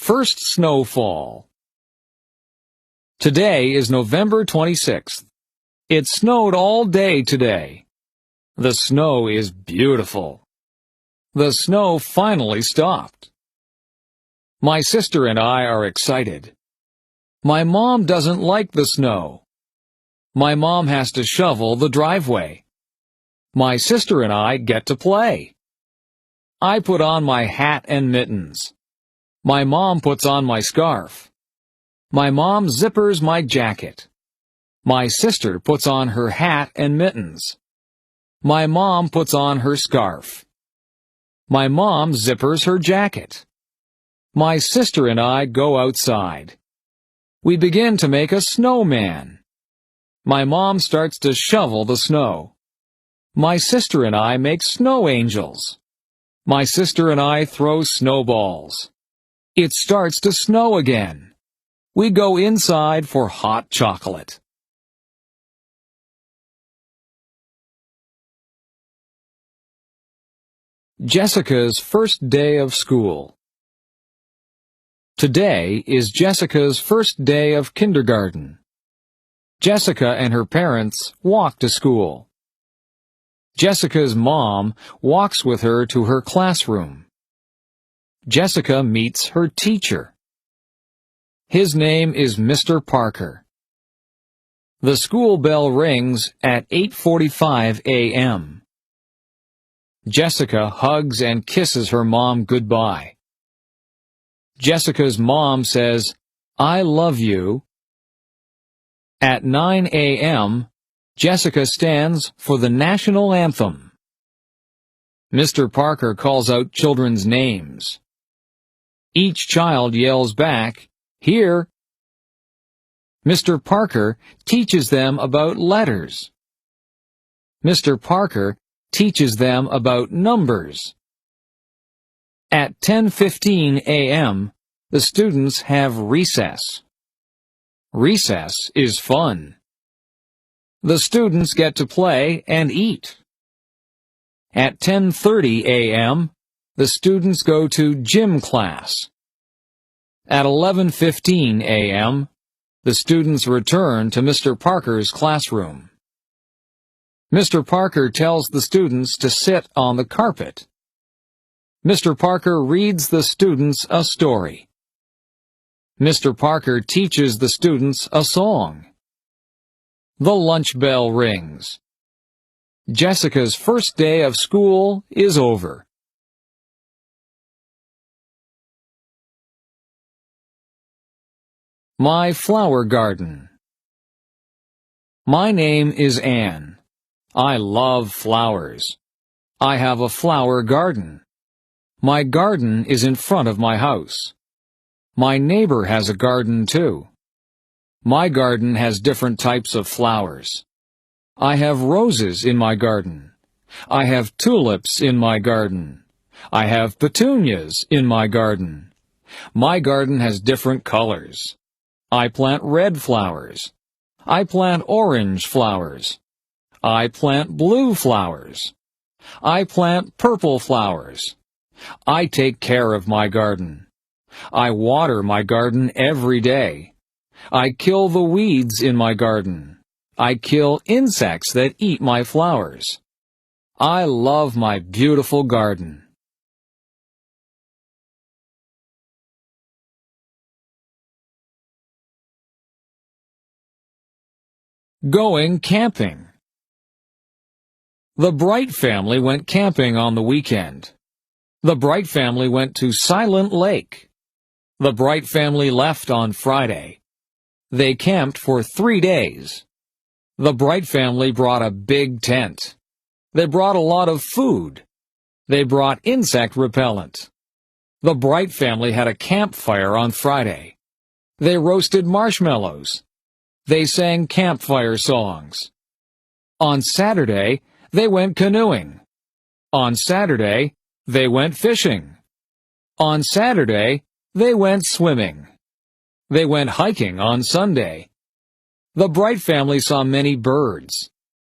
First snowfall. Today is November 26th. It snowed all day today. The snow is beautiful. The snow finally stopped. My sister and I are excited. My mom doesn't like the snow. My mom has to shovel the driveway. My sister and I get to play. I put on my hat and mittens. My mom puts on my scarf. My mom zippers my jacket. My sister puts on her hat and mittens. My mom puts on her scarf. My mom zippers her jacket. My sister and I go outside. We begin to make a snowman. My mom starts to shovel the snow. My sister and I make snow angels. My sister and I throw snowballs. It starts to snow again. We go inside for hot chocolate. Jessica's first day of school. Today is Jessica's first day of kindergarten. Jessica and her parents walk to school. Jessica's mom walks with her to her classroom. Jessica meets her teacher. His name is Mr. Parker. The school bell rings at 8:45 a.m. Jessica hugs and kisses her mom goodbye. Jessica's mom says, "I love you." At 9 a.m., Jessica stands for the national anthem. Mr. Parker calls out children's names. Each child yells back, "Here." Mr. Parker teaches them about letters. Mr. Parker teaches them about numbers. At 10:15 a.m., the students have recess. Recess is fun. The students get to play and eat. At 10:30 a.m., the students go to gym class. At 11:15 a.m., the students return to Mr. Parker's classroom. Mr. Parker tells the students to sit on the carpet. Mr. Parker reads the students a story. Mr. Parker teaches the students a song. The lunch bell rings. Jessica's first day of school is over. My flower garden. My name is Anne. I love flowers. I have a flower garden. My garden is in front of my house. My neighbor has a garden too. My garden has different types of flowers. I have roses in my garden. I have tulips in my garden. I have petunias in my garden. My garden has different colors. I plant red flowers. I plant orange flowers. I plant blue flowers. I plant purple flowers. I take care of my garden. I water my garden every day. I kill the weeds in my garden. I kill insects that eat my flowers. I love my beautiful garden. Going camping. The Bright family went camping on the weekend. The Bright family went to Silent Lake. The Bright family left on Friday. They camped for 3 days. The Bright family brought a big tent. They brought a lot of food. They brought insect repellent. The Bright family had a campfire on Friday. They roasted marshmallows. They sang campfire songs. On Saturday, they went canoeing. On Saturday, they went fishing. On Saturday, they went swimming. They went hiking on Sunday. The Bright family saw many birds.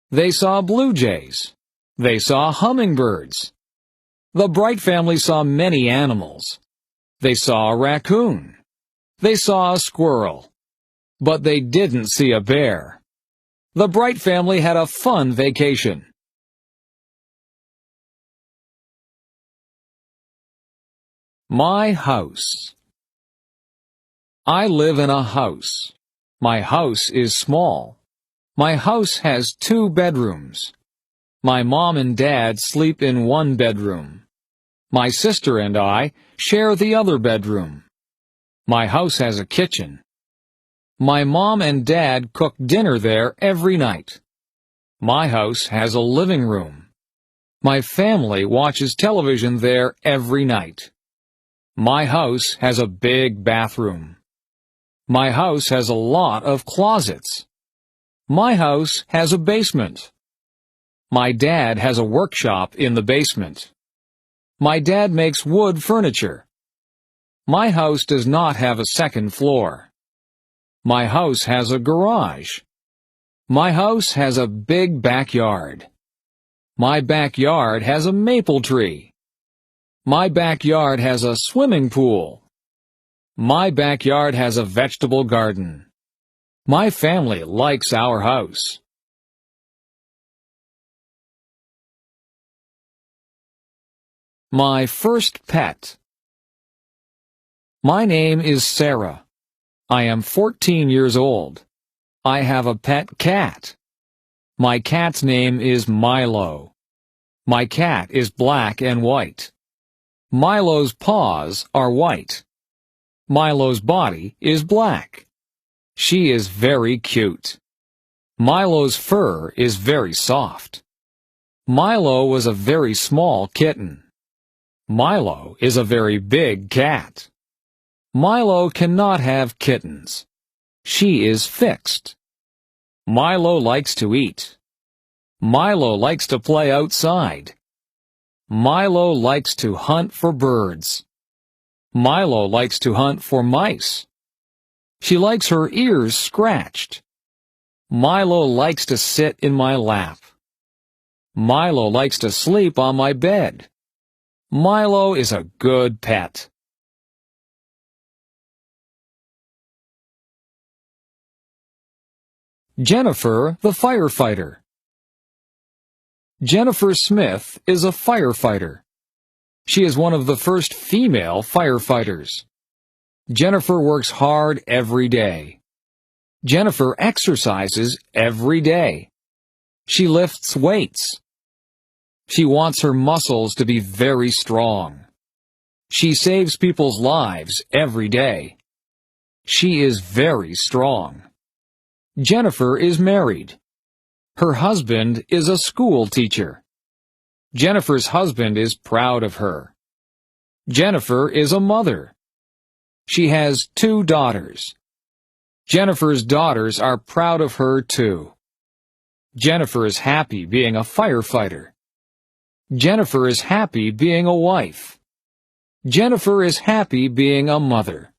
They saw blue jays. They saw hummingbirds. The Bright family saw many animals. They saw a raccoon. They saw a squirrel. But they didn't see a bear. The Bright family had a fun vacation. My house. I live in a house. My house is small. My house has 2 bedrooms. My mom and dad sleep in one bedroom. My sister and I share the other bedroom. My house has a kitchen. My mom and dad cook dinner there every night. My house has a living room. My family watches television there every night. My house has a big bathroom. My house has a lot of closets. My house has a basement. My dad has a workshop in the basement. My dad makes wood furniture. My house does not have a second floor. My house has a garage. My house has a big backyard. My backyard has a maple tree. My backyard has a swimming pool. My backyard has a vegetable garden. My family likes our house. My first pet. My name is Sarah. I am 14 years old. I have a pet cat. My cat's name is Milo. My cat is black and white. Milo's paws are white. Milo's body is black. She is very cute. Milo's fur is very soft. Milo was a very small kitten. Milo is a very big cat. Milo cannot have kittens. She is fixed. Milo likes to eat. Milo likes to play outside. Milo likes to hunt for birds. Milo likes to hunt for mice. She likes her ears scratched. Milo likes to sit in my lap. Milo likes to sleep on my bed. Milo is a good pet. Jennifer the firefighter. Jennifer Smith is a firefighter. She is one of the first female firefighters. Jennifer works hard every day. Jennifer exercises every day. She lifts weights. She wants her muscles to be very strong. She saves people's lives every day. She is very strong. Jennifer is married. Her husband is a school teacher. Jennifer's husband is proud of her. Jennifer is a mother. She has 2 daughters. Jennifer's daughters are proud of her too. Jennifer is happy being a firefighter. Jennifer is happy being a wife. Jennifer is happy being a mother.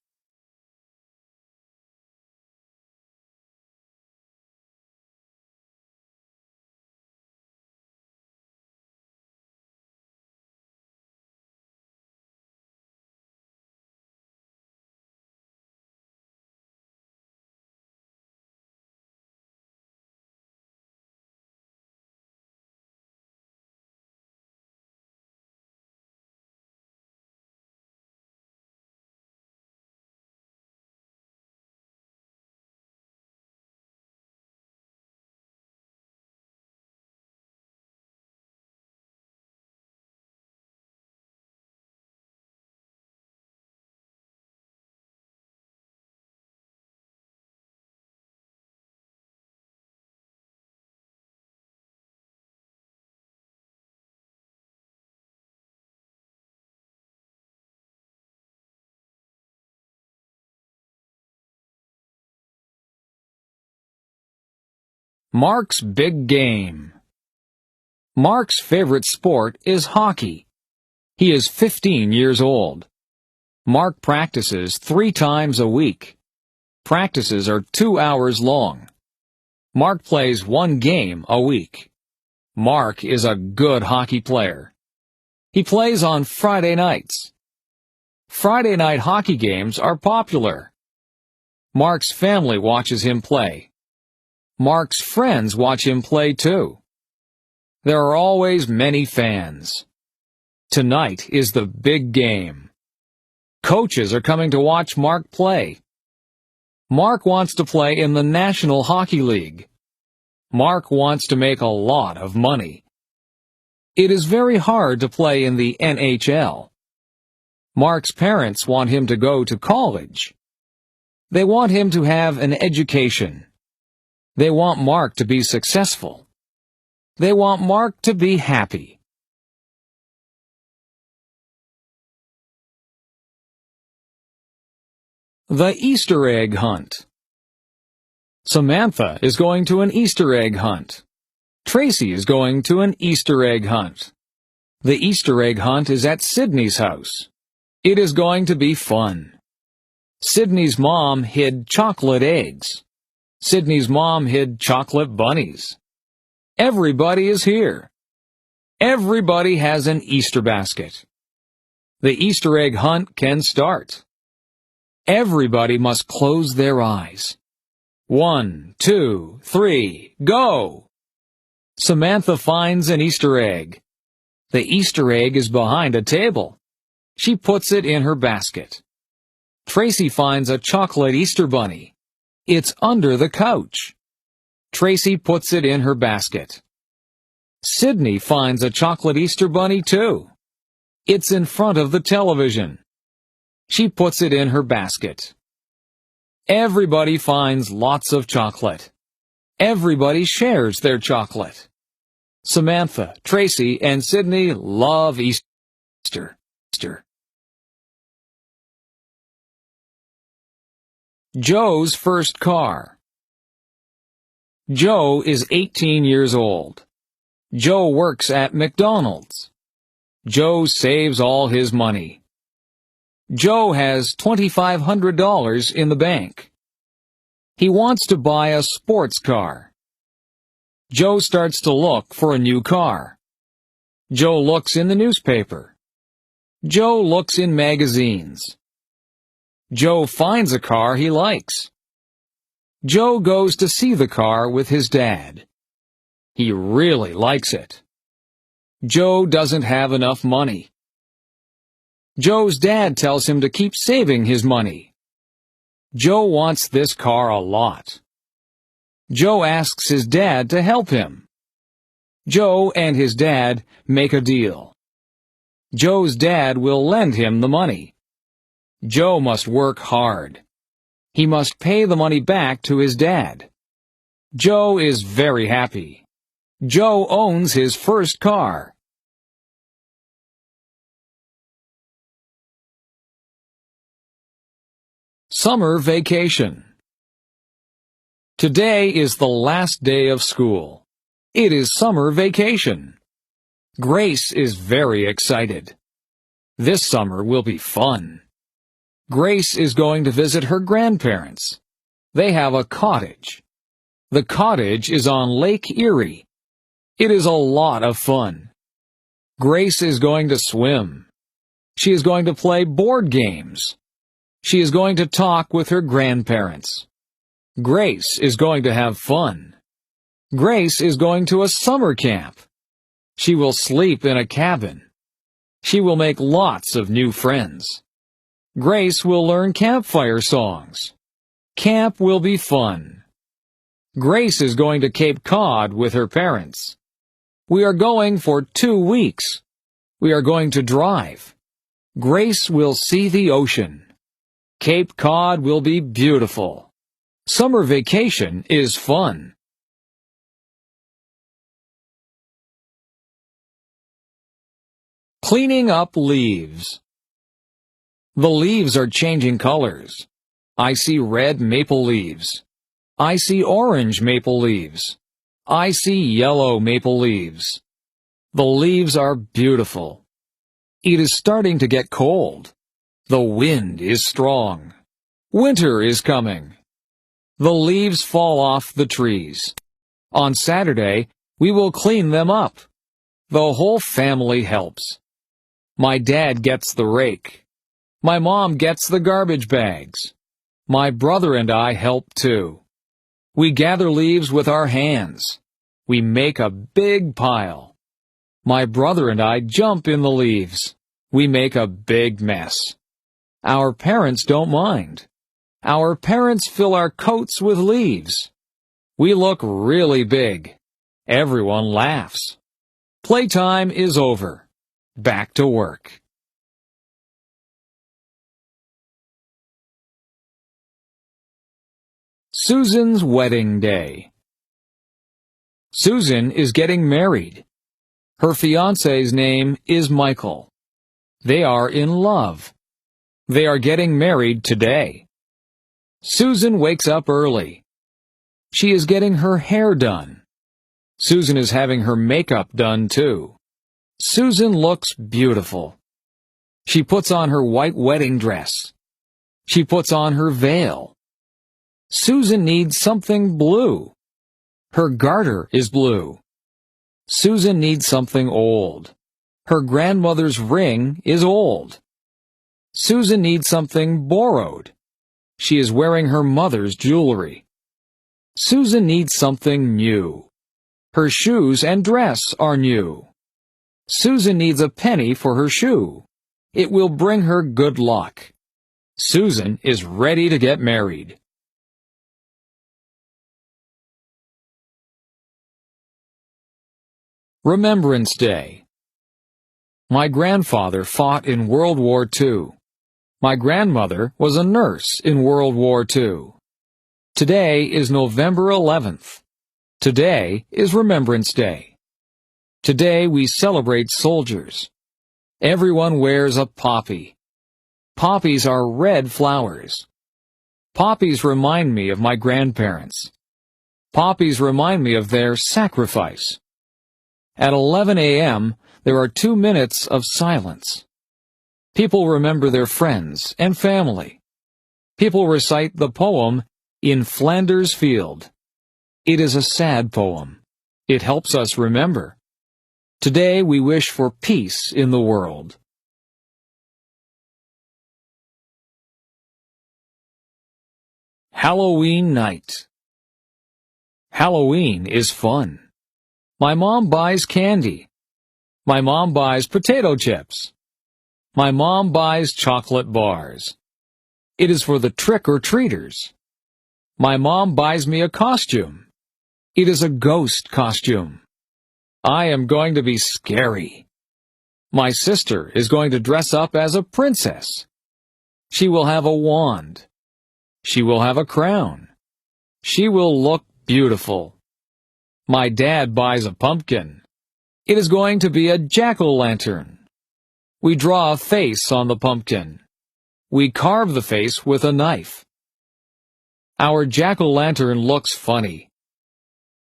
Mark's big game. Mark's favorite sport is hockey. He is 15 years old. Mark practices 3 times a week. Practices are 2 hours long. Mark plays 1 game a week. Mark is a good hockey player. He plays on Friday nights. Friday night hockey games are popular. Mark's family watches him play. Mark's friends watch him play too. There are always many fans. Tonight is the big game. Coaches are coming to watch Mark play. Mark wants to play in the National Hockey League. Mark wants to make a lot of money. It is very hard to play in the NHL. Mark's parents want him to go to college. They want him to have an education. They want Mark to be successful. They want Mark to be happy. The Easter Egg Hunt. Samantha is going to an Easter egg hunt. Tracy is going to an Easter egg hunt. The Easter egg hunt is at Sydney's house. It is going to be fun. Sydney's mom hid chocolate eggs. Sydney's mom hid chocolate bunnies. Everybody is here. Everybody has an Easter basket. The Easter egg hunt can start. Everybody must close their eyes. 1, 2, 3, go! Samantha finds an Easter egg. The Easter egg is behind a table. She puts it in her basket. Tracy finds a chocolate Easter bunny. It's under the couch. Tracy puts it in her basket. Sydney finds a chocolate Easter bunny too. It's in front of the television. She puts it in her basket. Everybody finds lots of chocolate. Everybody shares their chocolate. Samantha, Tracy, and Sydney love Easter. Joe's first car. Joe is 18 years old. Joe works at McDonald's. Joe saves all his money. Joe has $2,500 in the bank. He wants to buy a sports car. Joe starts to look for a new car. Joe looks in the newspaper. Joe looks in magazines. Joe finds a car he likes. Joe goes to see the car with his dad. He really likes it. Joe doesn't have enough money. Joe's dad tells him to keep saving his money. Joe wants this car a lot. Joe asks his dad to help him. Joe and his dad make a deal. Joe's dad will lend him the money. Joe must work hard. He must pay the money back to his dad. Joe is very happy. Joe owns his first car. Summer vacation. Today is the last day of school. It is summer vacation. Grace is very excited. This summer will be fun. Grace is going to visit her grandparents. They have a cottage. The cottage is on Lake Erie. It is a lot of fun. Grace is going to swim. She is going to play board games. She is going to talk with her grandparents. Grace is going to have fun. Grace is going to a summer camp. She will sleep in a cabin. She will make lots of new friends. Grace will learn campfire songs. Camp will be fun. Grace is going to Cape Cod with her parents. We are going for 2 weeks. We are going to drive. Grace will see the ocean. Cape Cod will be beautiful. Summer vacation is fun. Cleaning up leaves. The leaves are changing colors. I see red maple leaves. I see orange maple leaves. I see yellow maple leaves. The leaves are beautiful. It is starting to get cold. The wind is strong. Winter is coming. The leaves fall off the trees. On Saturday, we will clean them up. The whole family helps. My dad gets the rake. My mom gets the garbage bags. My brother and I help too. We gather leaves with our hands. We make a big pile. My brother and I jump in the leaves. We make a big mess. Our parents don't mind. Our parents fill our coats with leaves. We look really big. Everyone laughs. Playtime is over. Back to work. Susan's wedding day. Susan is getting married. Her fiancé's name is Michael. They are in love. They are getting married today. Susan wakes up early. She is getting her hair done. Susan is having her makeup done too. Susan looks beautiful. She puts on her white wedding dress. She puts on her veil. Susan needs something blue. Her garter is blue. Susan needs something old. Her grandmother's ring is old. Susan needs something borrowed. She is wearing her mother's jewelry. Susan needs something new. Her shoes and dress are new. Susan needs a penny for her shoe. It will bring her good luck. Susan is ready to get married. Remembrance Day. My grandfather fought in World War II. My grandmother was a nurse in World War II. Today is November 11th. Today is Remembrance Day. Today we celebrate soldiers. Everyone wears a poppy. Poppies are red flowers. Poppies remind me of my grandparents. Poppies remind me of their sacrifice. At 11 a.m., there are 2 minutes of silence. People remember their friends and family. People recite the poem, In Flanders Field. It is a sad poem. It helps us remember. Today we wish for peace in the world. Halloween night. Halloween is fun. My mom buys candy. My mom buys potato chips. My mom buys chocolate bars. It is for the trick-or-treaters. My mom buys me a costume. It is a ghost costume. I am going to be scary. My sister is going to dress up as a princess. She will have a wand. She will have a crown. She will look beautiful. My dad buys a pumpkin. It is going to be a jack-o'-lantern. We draw a face on the pumpkin. We carve the face with a knife. Our jack-o'-lantern looks funny.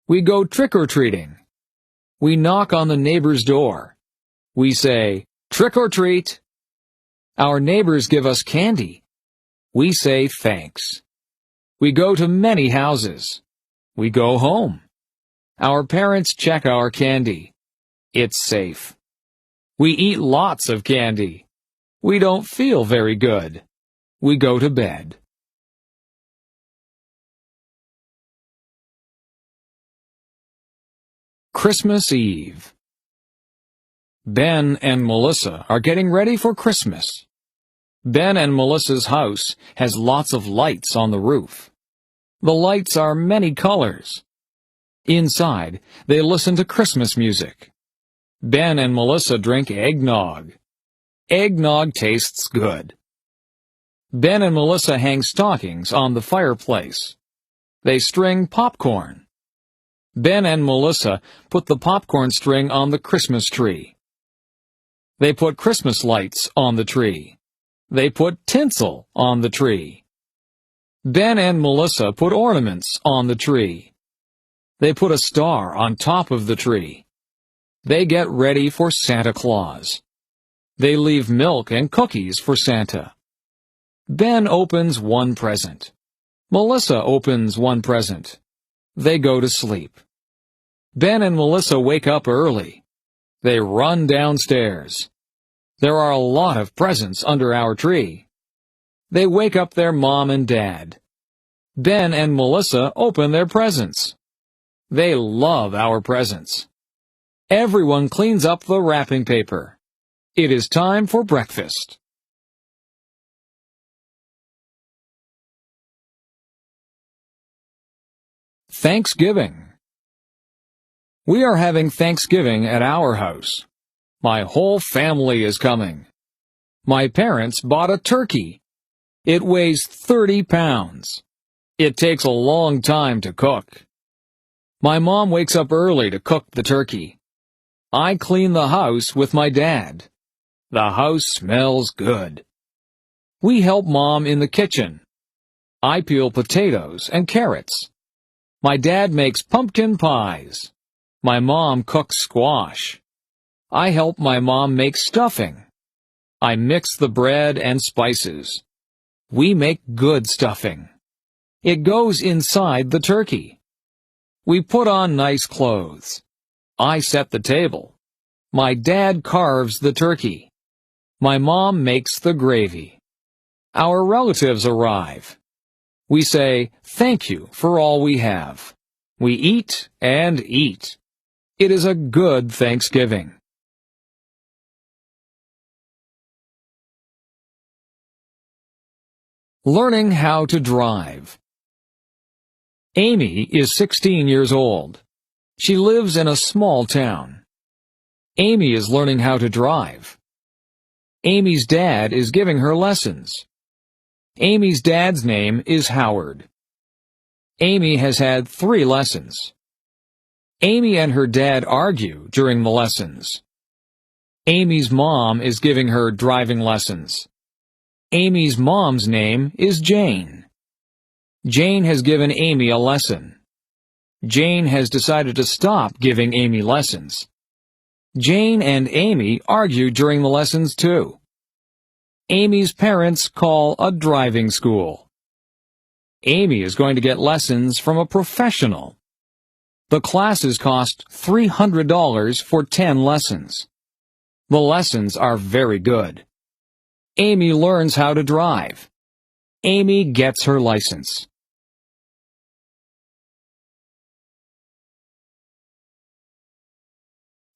We go trick-or-treating. We knock on the neighbor's door. We say, "Trick or treat." Our neighbors give us candy. We say thanks. We go to many houses. We go home. Our parents check our candy. It's safe. We eat lots of candy. We don't feel very good. We go to bed. Christmas Eve. Ben and Melissa are getting ready for Christmas. Ben and Melissa's house has lots of lights on the roof. The lights are many colors. Inside, they listen to Christmas music. Ben and Melissa drink eggnog. Eggnog tastes good. Ben and Melissa hang stockings on the fireplace. They string popcorn. Ben and Melissa put the popcorn string on the Christmas tree. They put Christmas lights on the tree. They put tinsel on the tree. Ben and Melissa put ornaments on the tree. They put a star on top of the tree. They get ready for Santa Claus. They leave milk and cookies for Santa. Ben opens one present. Melissa opens one present. They go to sleep. Ben and Melissa wake up early. They run downstairs. There are a lot of presents under our tree. They wake up their mom and dad. Ben and Melissa open their presents. They love our presents. Everyone cleans up the wrapping paper. It is time for breakfast. Thanksgiving. We are having Thanksgiving at our house. My whole family is coming. My parents bought a turkey. It weighs 30 pounds. It takes a long time to cook. My mom wakes up early to cook the turkey. I clean the house with my dad. The house smells good. We help Mom in the kitchen. I peel potatoes and carrots. My dad makes pumpkin pies. My mom cooks squash. I help my mom make stuffing. I mix the bread and spices. We make good stuffing. It goes inside the turkey. We put on nice clothes. I set the table. My dad carves the turkey. My mom makes the gravy. Our relatives arrive. We say thank you for all we have. We eat and eat. It is a good Thanksgiving. Learning how to drive. Amy is 16 years old. She lives in a small town. Amy is learning how to drive. Amy's dad is giving her lessons. Amy's dad's name is Howard. Amy has had 3 lessons. Amy and her dad argue during the lessons. Amy's mom is giving her driving lessons. Amy's mom's name is Jane. Jane has given Amy a lesson. Jane has decided to stop giving Amy lessons. Jane and Amy argue during the lessons too. Amy's parents call a driving school. Amy is going to get lessons from a professional. The classes cost $300 for 10 lessons. The lessons are very good. Amy learns how to drive. Amy gets her license.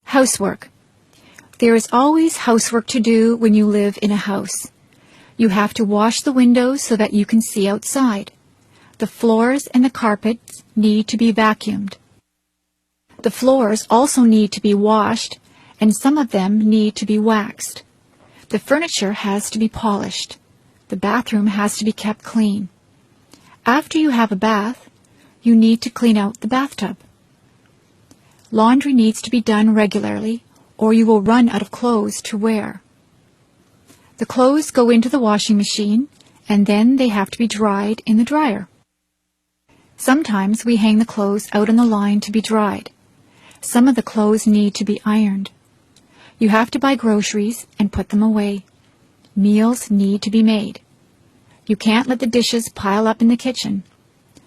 Housework. There is always housework to do when you live in a house. You have to wash the windows so that you can see outside. The floors and the carpets need to be vacuumed. The floors also need to be washed, and some of them need to be waxed. The furniture has to be polished. The bathroom has to be kept clean. After you have a bath, you need to clean out the bathtub. Laundry needs to be done regularly, or you will run out of clothes to wear. The clothes go into the washing machine, and then they have to be dried in the dryer. Sometimes we hang the clothes out on the line to be dried. Some of the clothes need to be ironed. You have to buy groceries and put them away. Meals need to be made. You can't let the dishes pile up in the kitchen.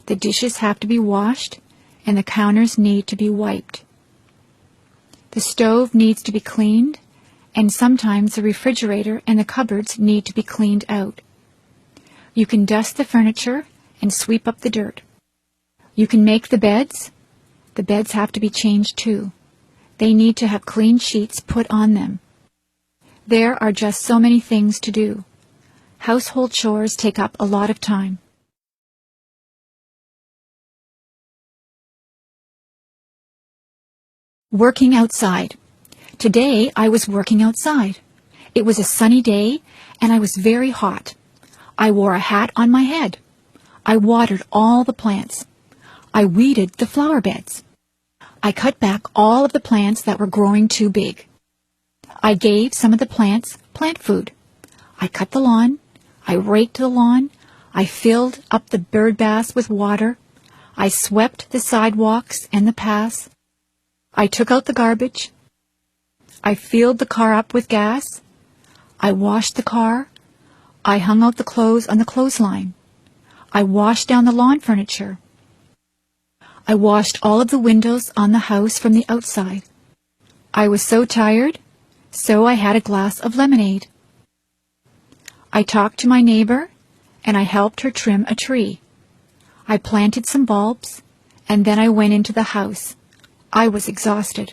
The dishes have to be washed, and the counters need to be wiped. The stove needs to be cleaned, and sometimes the refrigerator and the cupboards need to be cleaned out. You can dust the furniture and sweep up the dirt. You can make the beds. The beds have to be changed too. They need to have clean sheets put on them. There are just so many things to do. Household chores take up a lot of time. Working outside. Today I was working outside. It was a sunny day and I was very hot. I wore a hat on my head. I watered all the plants. I weeded the flower beds. I cut back all of the plants that were growing too big. I gave some of the plants plant food. I cut the lawn. I raked the lawn. I filled up the bird baths with water. I swept the sidewalks and the paths. I took out the garbage. I filled the car up with gas. I washed the car. I hung out the clothes on the clothesline. I washed down the lawn furniture. I washed all of the windows on the house from the outside. I was so tired so I had a glass of lemonade. I talked to my neighbor, and I helped her trim a tree. I planted some bulbs, and then I went into the house. I was exhausted.